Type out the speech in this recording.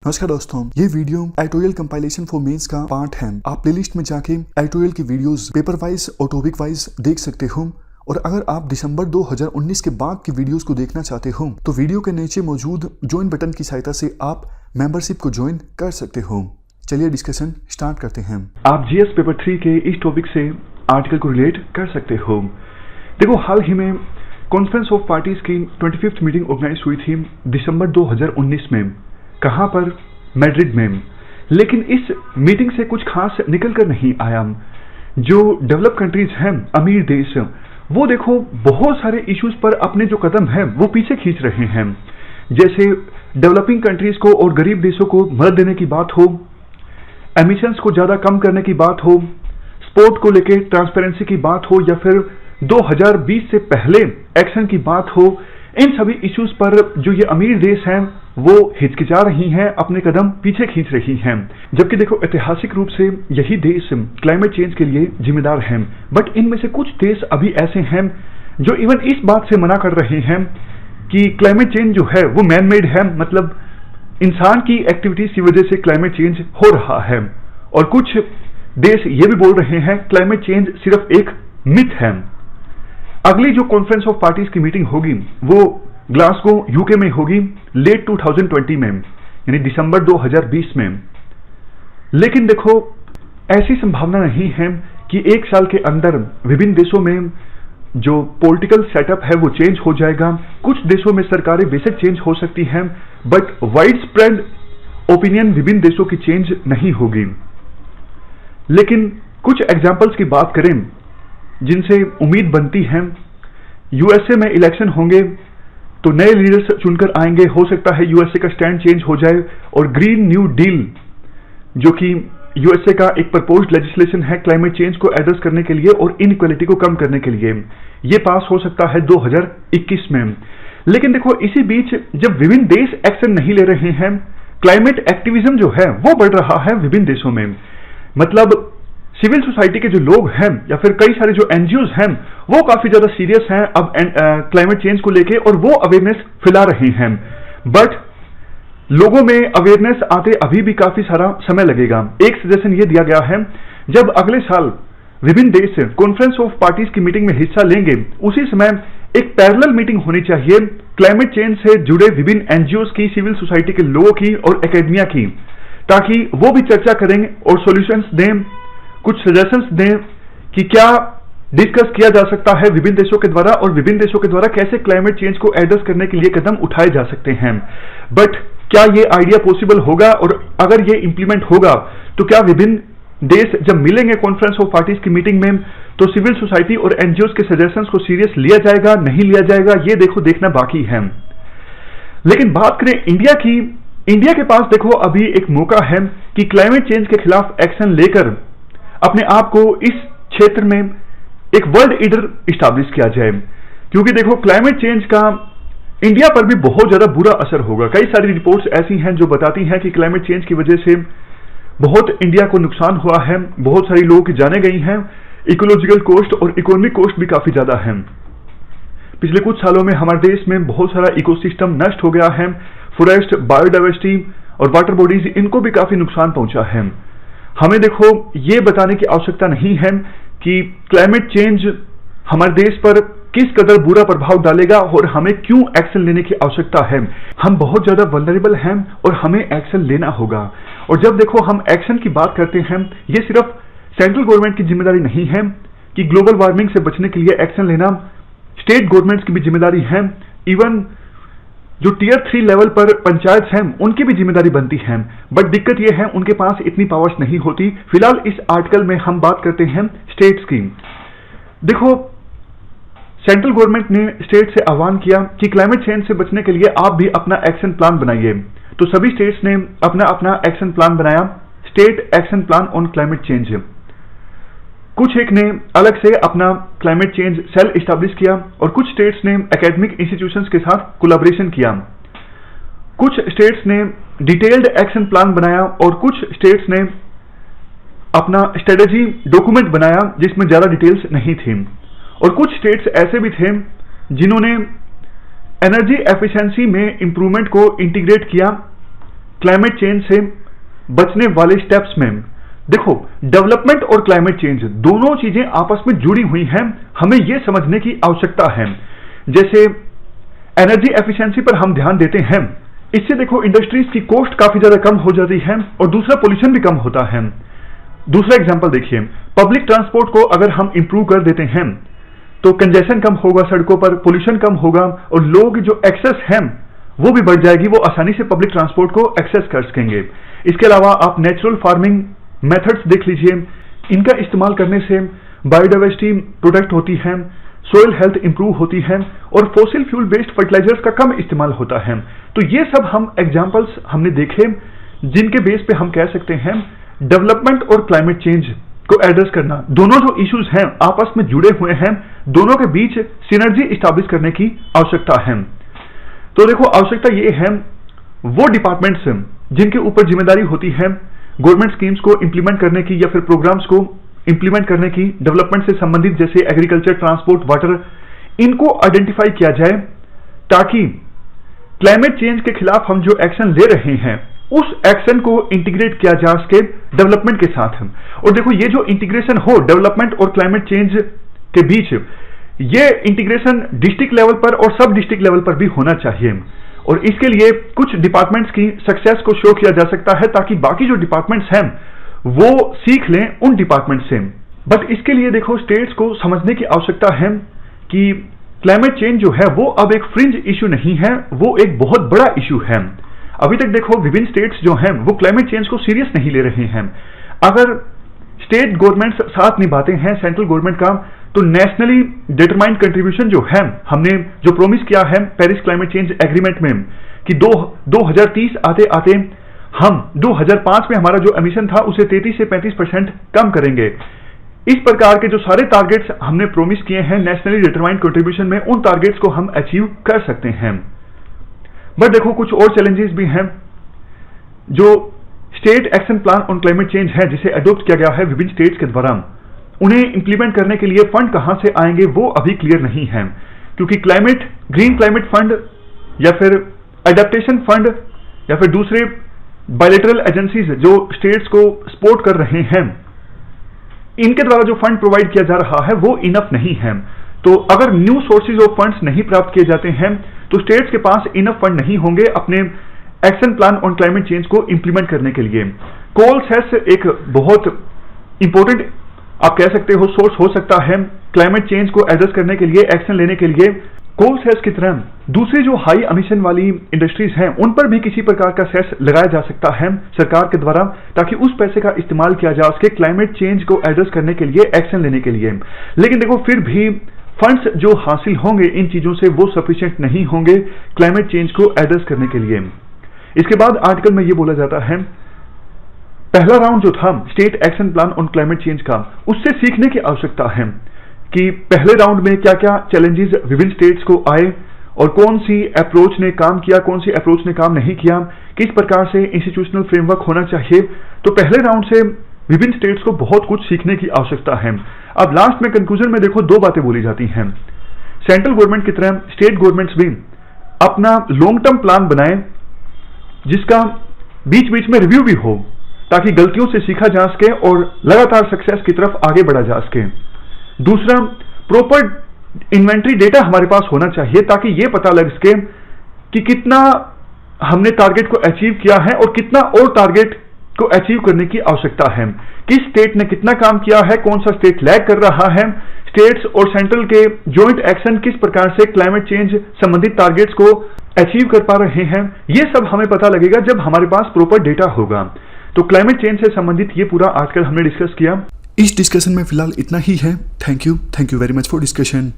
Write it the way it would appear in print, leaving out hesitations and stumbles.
नमस्कार दोस्तों, ये video editorial compilation for mains का पार्ट है। आप प्लेलिस्ट में जाके एडिटोरियल की वीडियोस पेपर वाइज और टॉपिक वाइज देख सकते हो। और अगर आप दिसंबर 2019 के बाद की वीडियोस को देखना चाहते हो तो वीडियो के नीचे मौजूद ज्वाइन बटन की सहायता से आप मेंबरशिप को ज्वाइन कर सकते हो। चलिए डिस्कशन स्टार्ट करते हैं। आप जीएस पेपर 3 के इस टॉपिक से आर्टिकल को रिलेट कर सकते हो। देखो, हाल ही में कॉन्फ्रेंस ऑफ पार्टीज की 25th मीटिंग ऑर्गेनाइज हुई थी दिसंबर 2019 में। कहाँ पर? मैड्रिड में। लेकिन इस मीटिंग से कुछ खास निकल कर नहीं आया। जो डेवलप कंट्रीज हैं, अमीर देश, वो देखो बहुत सारे इश्यूज पर अपने जो कदम है वो पीछे खींच रहे हैं। जैसे डेवलपिंग कंट्रीज को और गरीब देशों को मदद देने की बात हो, एमिशंस को ज्यादा कम करने की बात हो, स्पोर्ट को लेके ट्रांसपेरेंसी की बात हो, या फिर 2020 से पहले एक्शन की बात हो, इन सभी इश्यूज पर जो ये अमीर देश हैं वो हिचकिचा रही हैं, अपने कदम पीछे खींच रही हैं। जबकि देखो, ऐतिहासिक रूप से यही देश क्लाइमेट चेंज के लिए जिम्मेदार हैं। बट इनमें से कुछ देश अभी ऐसे हैं जो इवन इस बात से मना कर रहे हैं कि क्लाइमेट चेंज जो है वो मैन मेड है, मतलब इंसान की एक्टिविटीज की वजह से क्लाइमेट चेंज हो रहा है। और कुछ देश ये भी बोल रहे हैं क्लाइमेट चेंज सिर्फ एक मिथ है। अगली जो कॉन्फ्रेंस ऑफ पार्टीज की मीटिंग होगी वो ग्लासगो यूके में होगी लेट 2020 में, यानी दिसंबर 2020 में। लेकिन देखो, ऐसी संभावना नहीं है कि एक साल के अंदर विभिन्न देशों में जो पॉलिटिकल सेटअप है वो चेंज हो जाएगा। कुछ देशों में सरकारें बेशक चेंज हो सकती हैं, बट वाइड स्प्रेड ओपिनियन विभिन्न देशों की चेंज नहीं होगी। लेकिन कुछ एग्जाम्पल्स की बात करें जिनसे उम्मीद बनती है। यूएसए में इलेक्शन होंगे तो नए लीडर्स चुनकर आएंगे। हो सकता है यूएसए का स्टैंड चेंज हो जाए और ग्रीन न्यू डील, जो कि यूएसए का एक प्रपोज्ड लेजिस्लेशन है क्लाइमेट चेंज को एड्रेस करने के लिए और इनइक्वालिटी को कम करने के लिए, ये पास हो सकता है 2021 में। लेकिन देखो, इसी बीच जब विभिन्न देश एक्शन नहीं ले रहे हैं, क्लाइमेट एक्टिविज्म जो है वो बढ़ रहा है विभिन्न देशों में। मतलब सिविल सोसाइटी के जो लोग हैं या फिर कई सारे जो एनजीओज हैं वो काफी ज्यादा सीरियस हैं अब क्लाइमेट चेंज को लेके, और वो अवेयरनेस फैला रहे हैं। बट लोगों में अवेयरनेस आते अभी भी काफी सारा समय लगेगा। एक सजेशन ये दिया गया है, जब अगले साल विभिन्न देश कॉन्फ्रेंस ऑफ पार्टीज की मीटिंग में हिस्सा लेंगे, उसी समय एक पैरेलल मीटिंग होनी चाहिए क्लाइमेट चेंज से जुड़े विभिन्न एनजीओज की, सिविल सोसाइटी के लोगों की और एकेडमिया की, ताकि वो भी चर्चा करें और सॉल्यूशंस दें, कुछ सजेशंस दें कि क्या डिस्कस किया जा सकता है विभिन्न देशों के द्वारा, और विभिन्न देशों के द्वारा कैसे क्लाइमेट चेंज को एड्रेस करने के लिए कदम उठाए जा सकते हैं। बट क्या ये आइडिया पॉसिबल होगा, और अगर ये इंप्लीमेंट होगा तो क्या विभिन्न देश जब मिलेंगे कॉन्फ्रेंस ऑफ पार्टीज की मीटिंग में तो सिविल सोसाइटी और एनजीओज के सजेशंस को सीरियस लिया जाएगा, नहीं लिया जाएगा, ये देखो देखना बाकी है। लेकिन बात करें इंडिया की, इंडिया के पास देखो अभी एक मौका है कि क्लाइमेट चेंज के खिलाफ एक्शन लेकर अपने आप को इस क्षेत्र में एक वर्ल्ड लीडर इस्टेब्लिश किया जाए। क्योंकि देखो, क्लाइमेट चेंज का इंडिया पर भी बहुत ज्यादा बुरा असर होगा। कई सारी रिपोर्ट्स ऐसी हैं जो बताती हैं कि क्लाइमेट चेंज की वजह से बहुत इंडिया को नुकसान हुआ है, बहुत सारी लोगों की जानें गई हैं, इकोलॉजिकल कॉस्ट और इकोनॉमिक कॉस्ट भी काफी ज्यादा है। पिछले कुछ सालों में हमारे देश में बहुत सारा इकोसिस्टम नष्ट हो गया है, फॉरेस्ट, बायोडाइवर्सिटी और वाटर बॉडीज, इनको भी काफी नुकसान पहुंचा है। हमें देखो ये बताने की आवश्यकता नहीं है कि क्लाइमेट चेंज हमारे देश पर किस कदर बुरा प्रभाव डालेगा और हमें क्यों एक्शन लेने की आवश्यकता है। हम बहुत ज्यादा वल्नरेबल हैं और हमें एक्शन लेना होगा। और जब देखो हम एक्शन की बात करते हैं, ये सिर्फ सेंट्रल गवर्नमेंट की जिम्मेदारी नहीं है कि ग्लोबल वार्मिंग से बचने के लिए एक्शन लेना, स्टेट गवर्नमेंट्स की भी जिम्मेदारी है। इवन जो टियर 3 लेवल पर पंचायत हैं उनकी भी जिम्मेदारी बनती है। बट दिक्कत यह है उनके पास इतनी पावर्स नहीं होती। फिलहाल इस आर्टिकल में हम बात करते हैं स्टेट्स की। देखो, सेंट्रल गवर्नमेंट ने स्टेट से आह्वान किया कि क्लाइमेट चेंज से बचने के लिए आप भी अपना एक्शन प्लान बनाइए। तो सभी स्टेट्स ने अपना अपना एक्शन प्लान बनाया, state action plan on climate change. कुछ एक ने अलग से अपना क्लाइमेट चेंज सेल इस्टेब्लिश किया और कुछ स्टेट्स ने एकेडमिक इंस्टीट्यूशंस के साथ कोलैबोरेशन किया। कुछ स्टेट्स ने डिटेल्ड एक्शन प्लान बनाया और कुछ स्टेट्स ने अपना स्ट्रेटेजी डॉक्यूमेंट बनाया जिसमें ज्यादा डिटेल्स नहीं थी। और कुछ स्टेट्स ऐसे भी थे जिन्होंने एनर्जी एफिशिएंसी में इंप्रूवमेंट को इंटीग्रेट किया क्लाइमेट चेंज से बचने वाले स्टेप्स में देखो, डेवलपमेंट और क्लाइमेट चेंज दोनों चीजें आपस में जुड़ी हुई हैं, हमें यह समझने की आवश्यकता है। जैसे एनर्जी एफिशिएंसी पर हम ध्यान देते हैं, इससे देखो इंडस्ट्रीज की कॉस्ट काफी ज्यादा कम हो जाती है और दूसरा पोल्यूशन भी कम होता है। दूसरा एग्जांपल देखिए, पब्लिक ट्रांसपोर्ट को अगर हम इंप्रूव कर देते हैं तो कंजेशन कम होगा सड़कों पर, पोल्यूशन कम होगा और लोग जो एक्सेस हैं वो भी बढ़ जाएगी, वो आसानी से पब्लिक ट्रांसपोर्ट को एक्सेस कर सकेंगे। इसके अलावा आप नेचुरल फार्मिंग मेथड्स देख लीजिए, इनका इस्तेमाल करने से बायोडाइवर्सिटी प्रोटेक्ट होती है, सोइल हेल्थ इंप्रूव होती है और फॉसिल फ्यूल बेस्ड फर्टिलाइजर्स का कम इस्तेमाल होता है। तो ये सब हम एग्जांपल्स हमने देखे जिनके बेस पे हम कह सकते हैं डेवलपमेंट और क्लाइमेट चेंज को एड्रेस करना, दोनों जो इश्यूज हैं आपस में जुड़े हुए हैं, दोनों के बीच सिनर्जी स्टैब्लिश करने की आवश्यकता है। तो देखो, आवश्यकता ये है वो डिपार्टमेंट्स जिनके ऊपर जिम्मेदारी होती है गवर्नमेंट स्कीम्स को इंप्लीमेंट करने की या फिर प्रोग्राम्स को इंप्लीमेंट करने की डेवलपमेंट से संबंधित, जैसे एग्रीकल्चर, ट्रांसपोर्ट, वाटर, इनको आइडेंटिफाई किया जाए ताकि क्लाइमेट चेंज के खिलाफ हम जो एक्शन ले रहे हैं उस एक्शन को इंटीग्रेट किया जा सके डेवलपमेंट के साथ। और देखो, ये जो इंटीग्रेशन हो डेवलपमेंट और क्लाइमेट चेंज के बीच, ये इंटीग्रेशन डिस्ट्रिक्ट लेवल पर और सब डिस्ट्रिक्ट लेवल पर भी होना चाहिए और इसके लिए कुछ डिपार्टमेंट्स की सक्सेस को शो किया जा सकता है ताकि बाकी जो डिपार्टमेंट्स हैं वो सीख लें उन डिपार्टमेंट से। बट इसके लिए देखो, स्टेट्स को समझने की आवश्यकता है कि क्लाइमेट चेंज जो है वो अब एक फ्रिंज इशू नहीं है, वो एक बहुत बड़ा इशू है। अभी तक देखो, विभिन्न स्टेट्स जो हैं वो क्लाइमेट चेंज को सीरियस नहीं ले रहे हैं। अगर स्टेट गवर्नमेंट्स साथ निभाते हैं सेंट्रल गवर्नमेंट का, तो नेशनली डिटरमाइंड कंट्रीब्यूशन जो है, हमने जो प्रोमिस किया है पेरिस क्लाइमेट चेंज एग्रीमेंट में कि 2030 आते आते हम 2005 में हमारा जो एमिशन था उसे 33 से 35% कम करेंगे। इस प्रकार के जो सारे टारगेट्स हमने प्रोमिस किए हैं नेशनली डिटरमाइंड कंट्रीब्यूशन में, उन टारगेट्स को हम अचीव कर सकते हैं। बट देखो, कुछ और चैलेंजेस भी हैं। जो state action plan on climate change है जिसे अडॉप्ट किया गया है विभिन्न स्टेट्स के द्वारा, उन्हें इंप्लीमेंट करने के लिए फंड कहां से आएंगे वो अभी क्लियर नहीं है, क्योंकि ग्रीन क्लाइमेट फंड या फिर एडेप्टेशन फंड या फिर दूसरे बायलैटरल एजेंसीज जो स्टेट्स को सपोर्ट कर रहे हैं, इनके द्वारा जो फंड प्रोवाइड किया जा रहा है वो इनफ नहीं है। तो अगर न्यू सोर्सेज ऑफ फंड्स नहीं प्राप्त किए जाते हैं तो स्टेट्स के पास इनफ फंड नहीं होंगे अपने action plan on climate change को इंप्लीमेंट करने के लिए। कोल सेस एक बहुत इंपॉर्टेंट आप कह सकते हो सोर्स हो सकता है क्लाइमेट चेंज को एड्रेस करने के लिए, एक्शन लेने के लिए। कोल सेस की तरह दूसरी जो हाई एमिशन वाली इंडस्ट्रीज हैं उन पर भी किसी प्रकार का सेस लगाया जा सकता है सरकार के द्वारा, ताकि उस पैसे का इस्तेमाल किया जा सके क्लाइमेट चेंज को एड्रेस करने के लिए, एक्शन लेने के लिए। लेकिन देखो, फिर भी फंड्स जो हासिल होंगे इन चीजों से वो सफिशिएंट नहीं होंगे क्लाइमेट चेंज को एड्रेस करने के लिए। इसके बाद आर्टिकल में ये बोला जाता है, पहला राउंड जो था state action plan on climate change का, उससे सीखने की आवश्यकता है कि पहले राउंड में क्या क्या चैलेंजेस विभिन्न स्टेट्स को आए और कौन सी अप्रोच ने काम किया, कौन सी अप्रोच ने काम नहीं किया, किस प्रकार से इंस्टीट्यूशनल फ्रेमवर्क होना चाहिए। तो पहले राउंड से विभिन्न स्टेट्स को बहुत कुछ सीखने की आवश्यकता है। अब लास्ट में कंक्लूजन में देखो, दो बातें बोली जाती हैं। सेंट्रल गवर्नमेंट की तरह स्टेट गवर्नमेंट्स भी अपना लॉन्ग टर्म प्लान बनाए जिसका बीच बीच में रिव्यू भी हो, ताकि गलतियों से सीखा जा सके और लगातार सक्सेस की तरफ आगे बढ़ा जा सके। दूसरा, प्रॉपर इन्वेंटरी डेटा हमारे पास होना चाहिए ताकि यह पता लग सके कि कितना हमने टारगेट को अचीव किया है और कितना और टारगेट को अचीव करने की आवश्यकता है, किस स्टेट ने कितना काम किया है, कौन सा स्टेट लैग कर रहा है, स्टेट्स और सेंट्रल के जॉइंट एक्शन किस प्रकार से क्लाइमेट चेंज संबंधित टारगेट्स को अचीव कर पा रहे हैं। यह सब हमें पता लगेगा जब हमारे पास प्रॉपर डेटा होगा। तो क्लाइमेट चेंज से संबंधित ये पूरा आर्टिकल हमने डिस्कस किया। इस डिस्कशन में फिलहाल इतना ही है। Thank you very much for discussion.